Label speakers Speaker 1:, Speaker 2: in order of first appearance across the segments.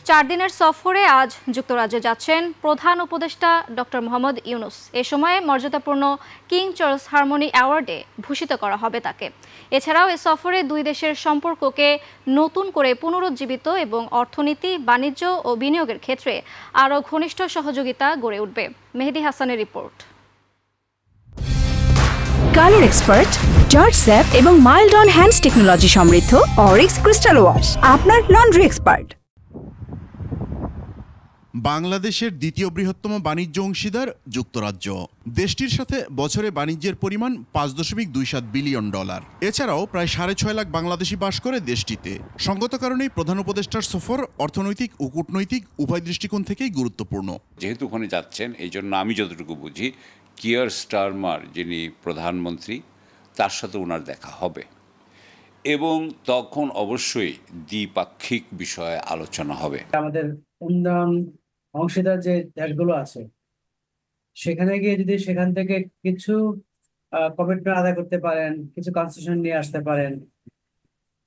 Speaker 1: 4 দিনের সফরে আজ যুক্তরাজ্যে যাচ্ছেন প্রধান উপদেষ্টা ডক্টর মোহাম্মদ ইউনূস। এ সময়ে মর্যাদাপূর্ণ কিং চার্লস হারমোনি অ্যাওয়ার্ডে ভূষিত করা হবে তাকে। এছাড়াও এ সফরে দুই দেশের সম্পর্ককে নতুন করে পুনরুজ্জীবিত এবং অর্থনীতি, বাণিজ্য ও বিনিয়োগের ক্ষেত্রে আরও ঘনিষ্ঠ সহযোগিতা গড়ে উঠবে। মেহেদী হাসানের report.
Speaker 2: Colour expert, George sap এবং মাইল্ড অন হ্যান্ডস টেকনোলজি সমৃদ্ধ অরিক্স ক্রিস্টাল ওয়াশ আপনার লন্ড্রি এক্সপার্ট।
Speaker 3: বাংলাদেশের দ্বিতীয় বৃহত্তম বাণিজ্য অংশীদার যুক্তরাজ্য। দেশটির সাথে বছরে বাণিজ্যের পরিমাণ $5.27 বিলিয়ন। এছাড়াও প্রায় 6.5 লাখ বাংলাদেশি বাস করে দেশটিতে। সঙ্গত কারণেই প্রধান উপদেষ্টার সফর অর্থনৈতিক ও কূটনৈতিক উভয় দৃষ্টিকোণ থেকেই গুরুত্বপূর্ণ।
Speaker 4: যেহেতু ওখানে যাচ্ছেন, এই জন্য আমি যতটুকু বুঝি কিয়ার স্টারমার যিনি প্রধানমন্ত্রী, তার সাথে ওনার দেখা হবে এবং তখন অবশ্যই দ্বিপাক্ষিক বিষয়ে আলোচনা হবে।
Speaker 5: আমাদের উন্নয়ন অংশীদার যে দেশগুলো আছে সেখানে গিয়ে যদি সেখান থেকে কিছু কমিটমেন্ট আদায় করতে পারেন, কিছু কনসেশন নিয়ে আসতে পারেন,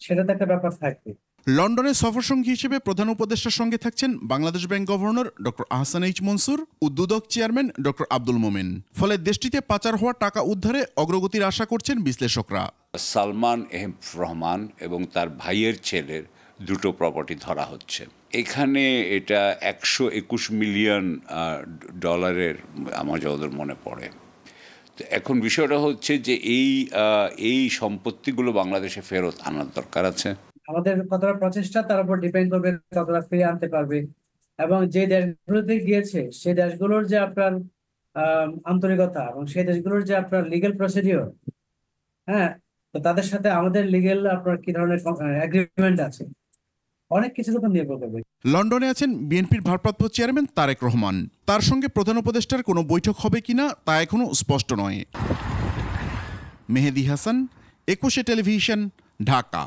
Speaker 5: সেটা তো একটা ব্যাপার থাকবে।
Speaker 3: লন্ডনে সফরসঙ্গী হিসেবে প্রধান উপদেষ্টার সঙ্গে থাকছেন Bangladesh bank governor doctor Ahsan H Mansur ও দুদক চেয়ারম্যান ডক্টর আব্দুল মোমেন। ফলে দেশটিতে পাচার হওয়া টাকা উদ্ধারে অগ্রগতির আশা করছেন বিশ্লেষকরা।
Speaker 4: সালমান এফ রহমান এবং তার ভাইয়ের ছেলের দুটো প্রপার্টি ধরা হচ্ছে। এখানে এটা $121 মিলিয়ন আমার যতদূর মনে পড়ে। তো এখন বিষয়টা হচ্ছে যে এই সম্পত্তিগুলো বাংলাদেশে ফেরত আনার দরকার আছে।
Speaker 5: আমাদের কতটা প্রচেষ্টা তার উপর ডিপেন্ড করবে কতটা ফিরিয়ে আনতে পারবে, এবং যে দেশগুলোতে গিয়েছে সেই দেশগুলোর যে আপনার আন্তরিকতা এবং সেই দেশগুলোর যে আপনার লিগেল প্রসিডিওর, হ্যাঁ, তো তাদের সাথে আমাদের লিগেল আপনার কি ধরনের এগ্রিমেন্ট আছে, অনেক কিছুর উপর নির্ভর করবে।
Speaker 3: লন্ডনে আছেন বিএনপির ভারপ্রাপ্ত চেয়ারম্যান তারেক রহমান। তার সঙ্গে প্রধান উপদেষ্টার কোনো বৈঠক হবে কিনা তা এখনো স্পষ্ট নয়। মেহেদী হাসান, 21 টেলিভিশন, ঢাকা।